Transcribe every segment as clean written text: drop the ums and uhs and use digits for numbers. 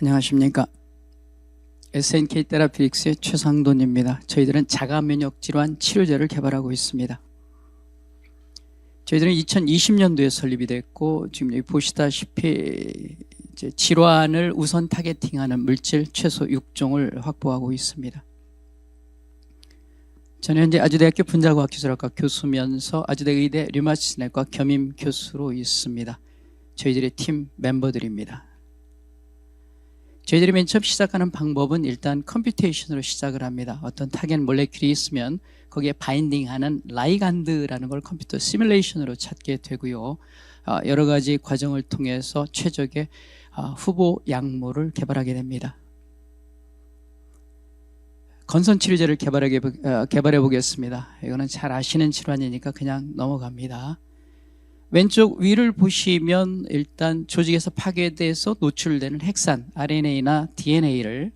안녕하십니까. SNK 테라피릭스의 최상돈입니다. 저희들은 자가면역 질환 치료제를 개발하고 있습니다. 저희들은 2020년도에 설립이 됐고, 지금 여기 보시다시피 이제 질환을 우선 타겟팅하는 물질 최소 6종을 확보하고 있습니다. 저는 현재 아주대학교 분자과학기술학과 교수면서 아주대 의대 류마티스내과 겸임 교수로 있습니다. 저희들의 팀 멤버들입니다. 저희들이 맨 처음 시작하는 방법은 일단 컴퓨테이션으로 시작을 합니다. 어떤 타겟 몰레큘이 있으면 거기에 바인딩하는 라이간드라는 걸 컴퓨터 시뮬레이션으로 찾게 되고요. 여러 가지 과정을 통해서 최적의 후보 약물을 개발하게 됩니다. 건선치료제를 개발해 보겠습니다. 이거는 잘 아시는 질환이니까 그냥 넘어갑니다. 왼쪽 위를 보시면 일단 조직에서 파괴돼서 노출되는 핵산, RNA나 DNA를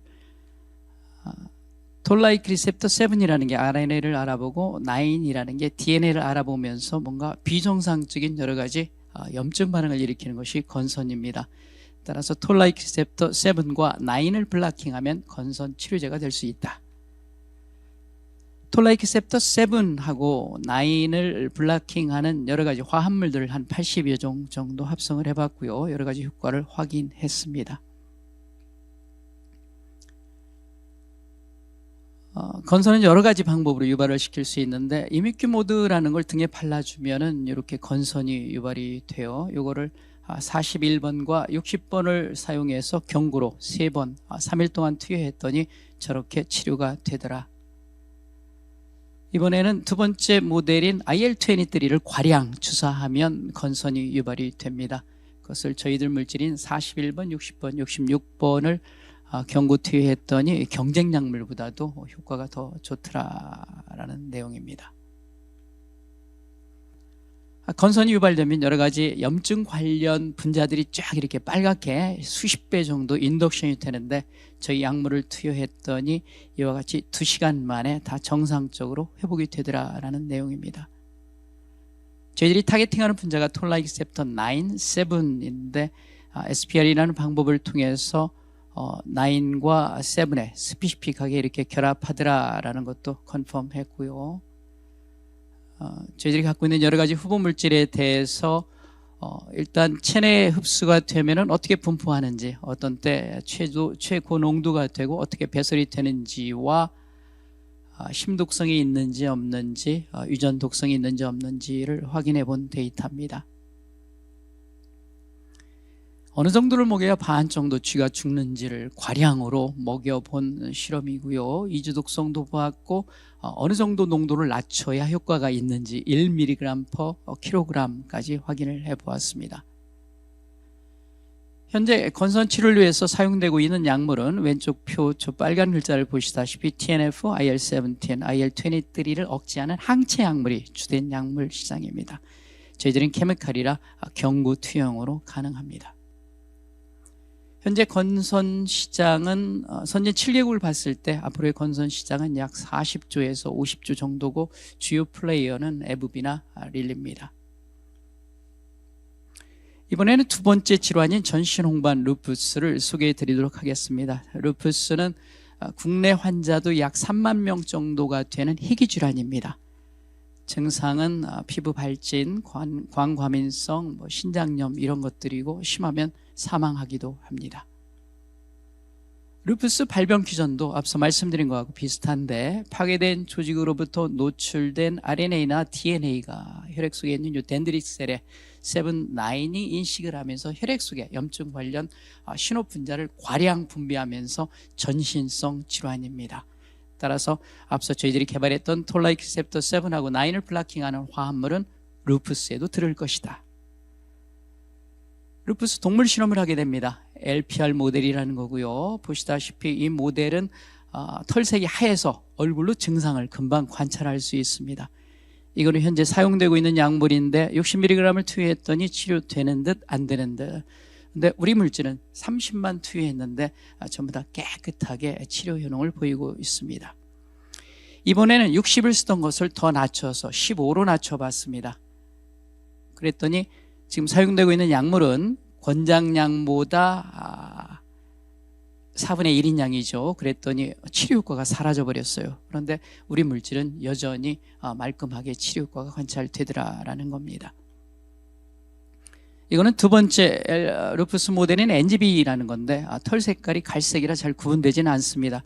톨라이크 리셉터 7이라는 게 RNA를 알아보고 9이라는 게 DNA를 알아보면서 뭔가 비정상적인 여러 가지 염증 반응을 일으키는 것이 건선입니다. 따라서 톨라이크 리셉터 7과 9을 블락킹하면 건선 치료제가 될 수 있다. 톨라이크 리셉터 7하고 9을 블락킹하는 여러 가지 화합물들을 한 80여 종 정도 합성을 해봤고요. 여러 가지 효과를 확인했습니다. 건선은 여러 가지 방법으로 유발을 시킬 수 있는데 이미큐모드라는 걸 등에 발라주면은 이렇게 건선이 유발이 돼요. 이거를 41번과 60번을 사용해서 경구로 3번 3일 동안 투여했더니 저렇게 치료가 되더라. 이번에는 두 번째 모델인 IL-23를 과량 주사하면 건선이 유발이 됩니다. 그것을 저희들 물질인 41번, 60번, 66번을 경구 투여했더니 경쟁 약물보다도 효과가 더 좋더라라는 내용입니다. 건선이 유발되면 여러 가지 염증 관련 분자들이 쫙 이렇게 빨갛게 수십 배 정도 인덕션이 되는데 저희 약물을 투여했더니 이와 같이 2시간 만에 다 정상적으로 회복이 되더라라는 내용입니다. 저희들이 타겟팅하는 분자가 톨라이크 리셉터 9, 7인데 SPR이라는 방법을 통해서 9과 7에 스피시픽하게 이렇게 결합하더라라는 것도 컨펌했고요. 저희들이 갖고 있는 여러 가지 후보 물질에 대해서 일단 체내 흡수가 되면은 어떻게 분포하는지, 어떤 때 최고 농도가 되고 어떻게 배설이 되는지와 심독성이 있는지 없는지, 유전 독성이 있는지 없는지를 확인해 본 데이터입니다. 어느 정도를 먹여야 반 정도 쥐가 죽는지를 과량으로 먹여본 실험이고요. 이주 독성도 보았고 어느 정도 농도를 낮춰야 효과가 있는지 1mg/kg까지 확인을 해보았습니다. 현재 건선 치료를 위해서 사용되고 있는 약물은 왼쪽 표 저 빨간 글자를 보시다시피 TNF, IL-17, IL-23를 억제하는 항체 약물이 주된 약물 시장입니다. 저희들은 케미칼이라 경구 투여용으로 가능합니다. 현재 건선 시장은 선진 7개국을 봤을 때 앞으로의 건선 시장은 약 40조에서 50조 정도고 주요 플레이어는 에브비나 릴리입니다. 이번에는 두 번째 질환인 전신홍반 루푸스를 소개해 드리도록 하겠습니다. 루푸스는 국내 환자도 약 3만 명 정도가 되는 희귀 질환입니다. 증상은 피부 발진, 광과민성, 신장염 이런 것들이고 심하면 사망하기도 합니다. 루푸스 발병 기전도 앞서 말씀드린 것하고 비슷한데 파괴된 조직으로부터 노출된 RNA나 DNA가 혈액 속에 있는 이 덴드리트셀에 7, 9이 인식을 하면서 혈액 속에 염증 관련 신호 분자를 과량 분비하면서 전신성 질환입니다. 따라서 앞서 저희들이 개발했던 톨라이크 리셉터 7하고 9을 블락킹하는 화합물은 루푸스에도 들을 것이다. 루푸스 동물 실험을 하게 됩니다. LPR 모델이라는 거고요. 보시다시피 이 모델은 털색이 하얘서 얼굴로 증상을 금방 관찰할 수 있습니다. 이거는 현재 사용되고 있는 약물인데 60mg을 투여했더니 치료되는 듯 안 되는 듯. 근데 우리 물질은 30만 투여했는데 전부 다 깨끗하게 치료 효능을 보이고 있습니다. 이번에는 60을 쓰던 것을 더 낮춰서 15로 낮춰봤습니다. 그랬더니 지금 사용되고 있는 약물은 권장량보다 4분의 1인 양이죠. 그랬더니 치료 효과가 사라져 버렸어요. 그런데 우리 물질은 여전히 말끔하게 치료 효과가 관찰되더라라는 겁니다. 이거는 두 번째 루푸스 모델인 NGB라는 건데 털 색깔이 갈색이라 잘 구분되지는 않습니다.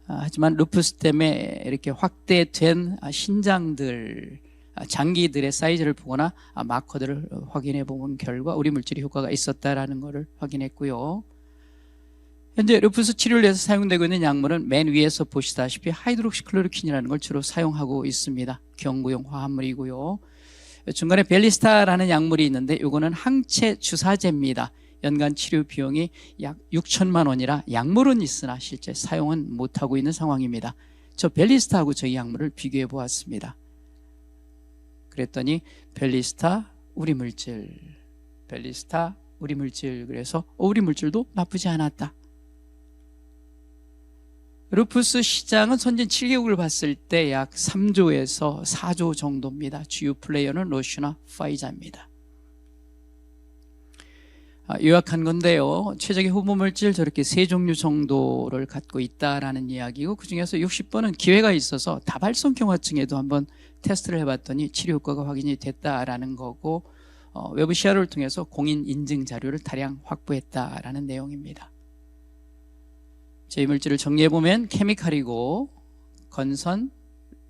하지만 루푸스 때문에 이렇게 확대된 신장들, 장기들의 사이즈를 보거나 마커들을 확인해 본 결과 우리 물질이 효과가 있었다라는 것을 확인했고요. 현재 루푸스 치료를 위해서 사용되고 있는 약물은 맨 위에서 보시다시피 하이드록시클로로킨이라는 걸 주로 사용하고 있습니다. 경구용 화합물이고요. 중간에 벨리스타라는 약물이 있는데 이거는 항체 주사제입니다. 연간 치료 비용이 약 6천만 원이라 약물은 있으나 실제 사용은 못하고 있는 상황입니다. 저 벨리스타하고 저희 약물을 비교해 보았습니다. 그랬더니 벨리스타 우리 물질, 벨리스타 우리 물질, 그래서 우리 물질도 나쁘지 않았다. 루푸스 시장은 선진 7개국을 봤을 때 약 3조에서 4조 정도입니다. 주요 플레이어는 로슈나 파이자입니다. 요약한 건데요, 최적의 후보 물질 저렇게 3종류 정도를 갖고 있다라는 이야기고, 그 중에서 60번은 기회가 있어서 다발성경화증에도 한번 테스트를 해봤더니 치료 효과가 확인이 됐다라는 거고, 외부 시야를 통해서 공인 인증 자료를 다량 확보했다라는 내용입니다. 저희 물질을 정리해보면 케미칼이고 건선,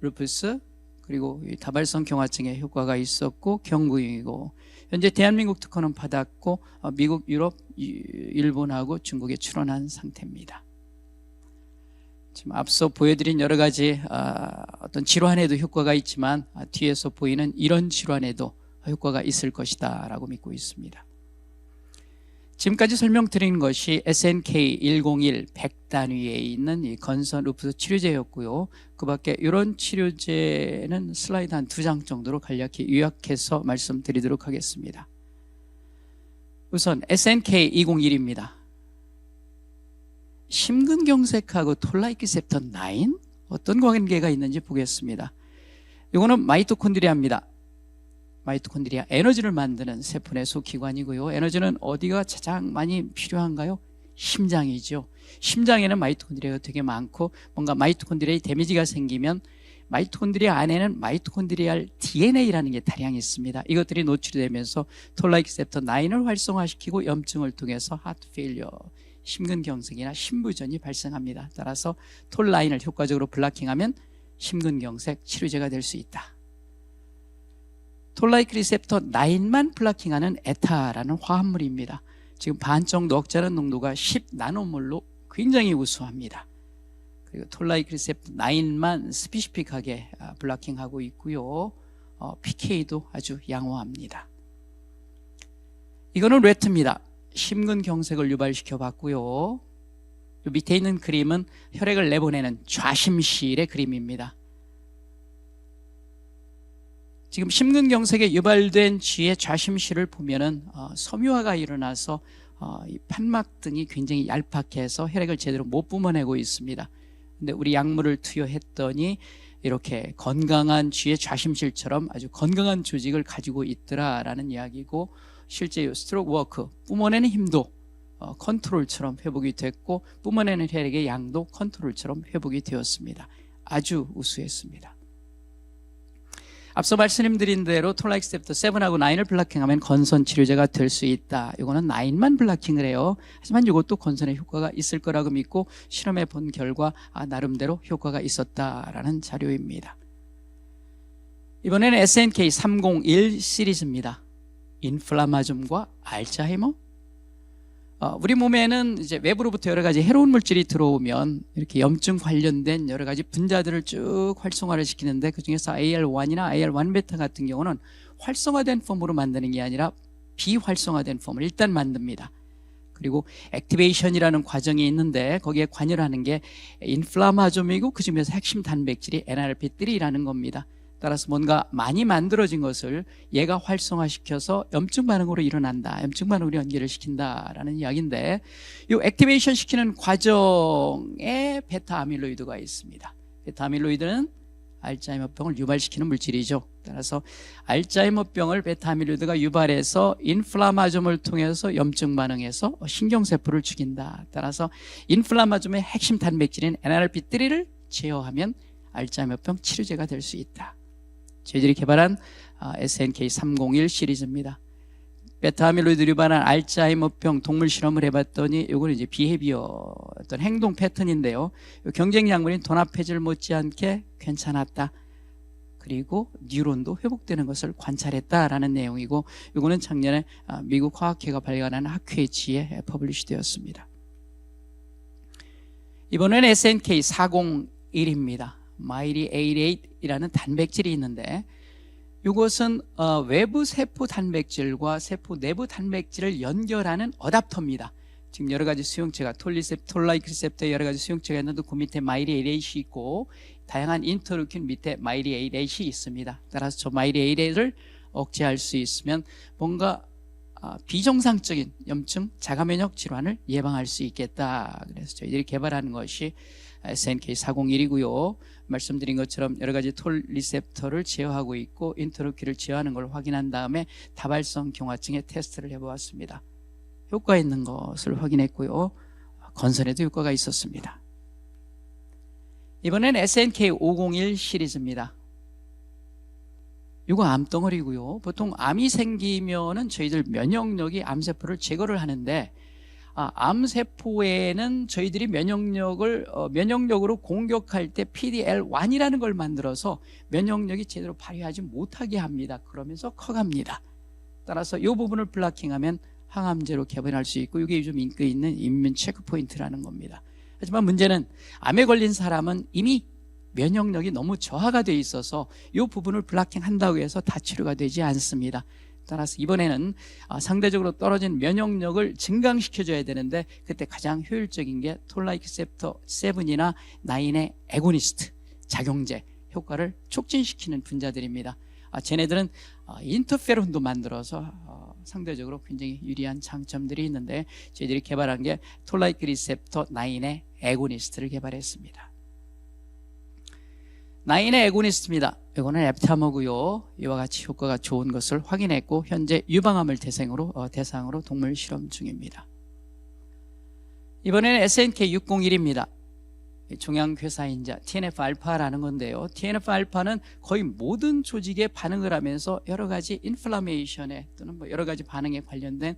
루푸스, 그리고 다발성 경화증에 효과가 있었고 경구용이고, 현재 대한민국 특허는 받았고 미국, 유럽, 일본하고 중국에 출원한 상태입니다. 지금 앞서 보여드린 여러 가지 어떤 질환에도 효과가 있지만 뒤에서 보이는 이런 질환에도 효과가 있을 것이다 라고 믿고 있습니다. 지금까지 설명드린 것이 SNK101 100단위에 있는 이 건선 루푸스 치료제였고요. 그 밖에 이런 치료제는 슬라이드 한 2장 정도로 간략히 요약해서 말씀드리도록 하겠습니다. 우선 SNK201입니다. 심근경색하고 톨라이키셉터 9 어떤 관계가 있는지 보겠습니다. 이거는 마이토콘드리아입니다. 마이토콘드리아, 에너지를 만드는 세포 내소 기관이고요. 에너지는 어디가 가장 많이 필요한가요? 심장이죠. 심장에는 마이토콘드리아가 되게 많고, 뭔가 마이토콘드리아에 데미지가 생기면 마이토콘드리아 안에는 마이토콘드리알 DNA라는 게 다량 있습니다. 이것들이 노출되면서 톨라이키셉터 9을 활성화시키고 염증을 통해서 하트 페일리어, 심근경색이나 심부전이 발생합니다. 따라서 톨9을 효과적으로 블락킹하면 심근경색 치료제가 될 수 있다. 톨라이크 리셉터 9만 블락킹하는 에타라는 화합물입니다. 지금 반 정도 억제하는 농도가 10나노몰로 굉장히 우수합니다. 그리고 톨라이크 리셉터 9만 스피시픽하게 블락킹하고 있고요. PK도 아주 양호합니다. 이거는 레트입니다. 심근경색을 유발시켜 봤고요. 밑에 있는 그림은 혈액을 내보내는 좌심실의 그림입니다. 지금 심근경색에 유발된 쥐의 좌심실을 보면은 섬유화가 일어나서 이 판막 등이 굉장히 얄팍해서 혈액을 제대로 못 뿜어내고 있습니다. 근데 우리 약물을 투여했더니 이렇게 건강한 쥐의 좌심실처럼 아주 건강한 조직을 가지고 있더라라는 이야기고, 실제 스트로크 워크, 뿜어내는 힘도 컨트롤처럼 회복이 됐고 뿜어내는 혈액의 양도 컨트롤처럼 회복이 되었습니다. 아주 우수했습니다. 앞서 말씀드린 대로 톨라이키셉터 7하고 9을 블락킹하면 건선 치료제가 될 수 있다. 이거는 9만 블락킹을 해요. 하지만 이것도 건선에 효과가 있을 거라고 믿고 실험해 본 결과 나름대로 효과가 있었다라는 자료입니다. 이번에는 SNK301 시리즈입니다. 인플라마즘과 알츠하이머. 우리 몸에는 이제 외부로부터 여러 가지 해로운 물질이 들어오면 이렇게 염증 관련된 여러 가지 분자들을 쭉 활성화를 시키는데, 그 중에서 AL1이나 AL1베타 같은 경우는 활성화된 폼으로 만드는 게 아니라 비활성화된 폼을 일단 만듭니다. 그리고 액티베이션이라는 과정이 있는데 거기에 관여하는 게 인플라마즘이고, 그 중에서 핵심 단백질이 NLRP3라는 겁니다. 따라서 뭔가 많이 만들어진 것을 얘가 활성화시켜서 염증 반응으로 일어난다, 염증 반응으로 연결을 시킨다라는 이야기인데, 이 액티베이션 시키는 과정에 베타 아밀로이드가 있습니다. 베타 아밀로이드는 알츠하이머병을 유발시키는 물질이죠. 따라서 알츠하이머병을 베타아밀로이드가 유발해서 인플라마좀을 통해서 염증 반응해서 신경세포를 죽인다. 따라서 인플라마좀의 핵심 단백질인 NLRP3를 제어하면 알츠하이머병 치료제가 될 수 있다. 저희들이 개발한 SNK301 시리즈입니다. 베타아밀로이드 유발한 알츠하이머병 동물 실험을 해봤더니 이거는 이제 비헤비어 어떤 행동 패턴인데요. 경쟁 약물인 도나페질 못지않게 괜찮았다. 그리고 뉴런도 회복되는 것을 관찰했다라는 내용이고, 이거는 작년에 미국 화학회가 발간한 학회지에 퍼블리시되었습니다. 이번에는 SNK401입니다. MyD88이라는 단백질이 있는데, 이것은 외부 세포 단백질과 세포 내부 단백질을 연결하는 어댑터입니다. 지금 여러 가지 수용체가 톨라이크 리셉터 여러 가지 수용체가 있는데 그 밑에 MyD88이 있고 다양한 인터루킨 밑에 MyD88이 있습니다. 따라서 저 MyD88을 억제할 수 있으면 뭔가 비정상적인 염증, 자가면역 질환을 예방할 수 있겠다. 그래서 저희들이 개발하는 것이 SNK401이고요. 말씀드린 것처럼 여러 가지 톨 리셉터를 제어하고 있고 인터루킨을 제어하는 걸 확인한 다음에 다발성 경화증의 테스트를 해보았습니다. 효과 있는 것을 확인했고요. 건선에도 효과가 있었습니다. 이번엔 SNK501 시리즈입니다. 이거 암덩어리고요. 보통 암이 생기면은 저희들 면역력이 암세포를 제거를 하는데, 암세포에는 저희들이 면역력으로 공격할 때 PD-L1이라는 걸 만들어서 면역력이 제대로 발휘하지 못하게 합니다. 그러면서 커갑니다. 따라서 이 부분을 블락킹하면 항암제로 개발할 수 있고, 이게 요즘 인기 있는 임문 체크포인트라는 겁니다. 하지만 문제는 암에 걸린 사람은 이미 면역력이 너무 저하가 돼 있어서 이 부분을 블락킹한다고 해서 다 치료가 되지 않습니다. 따라서 이번에는 상대적으로 떨어진 면역력을 증강시켜줘야 되는데, 그때 가장 효율적인 게 톨라이크 리셉터 7이나 9의 애고니스트 작용제 효과를 촉진시키는 분자들입니다. 쟤네들은 인터페론도 만들어서 상대적으로 굉장히 유리한 장점들이 있는데, 저희들이 개발한 게 톨라이크 리셉터 9의 애고니스트를 개발했습니다. 9의 애고니스트입니다. 이거는 앱타머고요. 이와 같이 효과가 좋은 것을 확인했고 현재 유방암을 대상으로 동물 실험 중입니다. 이번에는 SNK601입니다. 종양괴사인자 TNF-알파라는 건데요. TNF-알파는 거의 모든 조직에 반응을 하면서 여러 가지 인플라메이션에 또는 여러 가지 반응에 관련된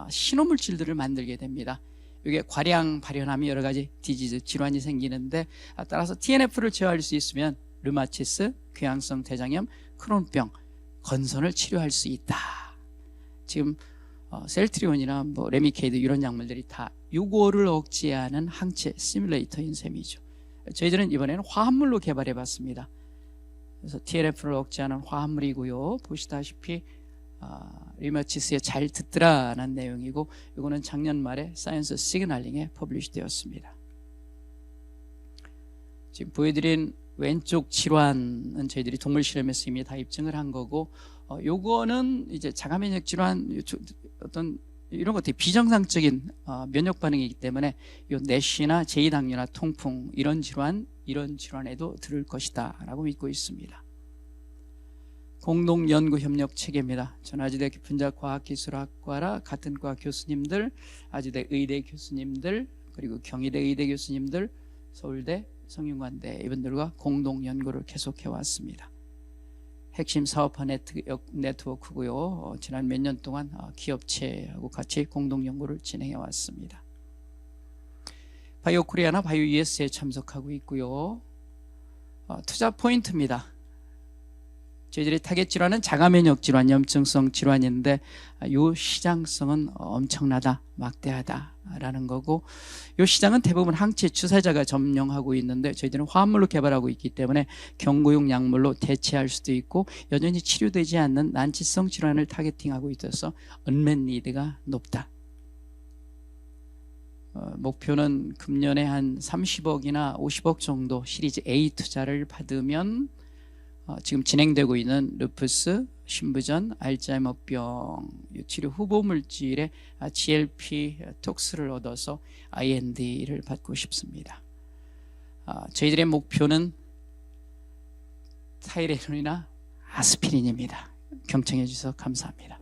신호물질들을 만들게 됩니다. 이게 과량 발현하면 여러 가지 디지즈 질환이 생기는데, 따라서 TNF를 제어할 수 있으면 류마티스, 궤양성 대장염, 크론병, 건선을 치료할 수 있다. 지금 셀트리온이나 레미케이드 이런 약물들이 다 요거를 억제하는 항체 시뮬레이터인 셈이죠. 저희들은 이번에는 화합물로 개발해 봤습니다. 그래서 TNF를 억제하는 화합물이고요. 보시다시피 류마티스에 잘 듣더라는 내용이고, 이거는 작년 말에 사이언스 시그널링에 퍼블리시 되었습니다. 지금 보여드린 왼쪽 질환은 저희들이 동물 실험에서 이미 다 입증을 한 거고, 요거는 이제 자가면역 질환 어떤 이런 것들이 비정상적인 면역 반응이기 때문에 요 내시나 제2당뇨나 통풍 이런 질환에도 들을 것이다 라고 믿고 있습니다. 공동연구협력 체계입니다. 전 아주대학교 분자과학기술학과라 같은 과 교수님들, 아주대 의대 교수님들, 그리고 경희대 의대 교수님들, 서울대 성균관대 이분들과 공동 연구를 계속해 왔습니다. 핵심 사업화 네트워크고요. 지난 몇 년 동안 기업체하고 같이 공동 연구를 진행해 왔습니다. 바이오 코리아나 바이오 US에 참석하고 있고요. 투자 포인트입니다. 저희들이 타겟 질환은 자가면역 질환, 염증성 질환인데 이 시장성은 엄청나다, 막대하다라는 거고, 이 시장은 대부분 항체 주사자가 점령하고 있는데 저희들은 화합물로 개발하고 있기 때문에 경구용 약물로 대체할 수도 있고, 여전히 치료되지 않는 난치성 질환을 타겟팅하고 있어서 언맷 니드가 높다. 목표는 금년에 한 30억이나 50억 정도 시리즈 A 투자를 받으면 지금 진행되고 있는 루푸스, 신부전, 알츠하이머병 치료 후보 물질의 GLP 톡스를 얻어서 IND를 받고 싶습니다. 저희들의 목표는 타이레놀이나 아스피린입니다. 경청해 주셔서 감사합니다.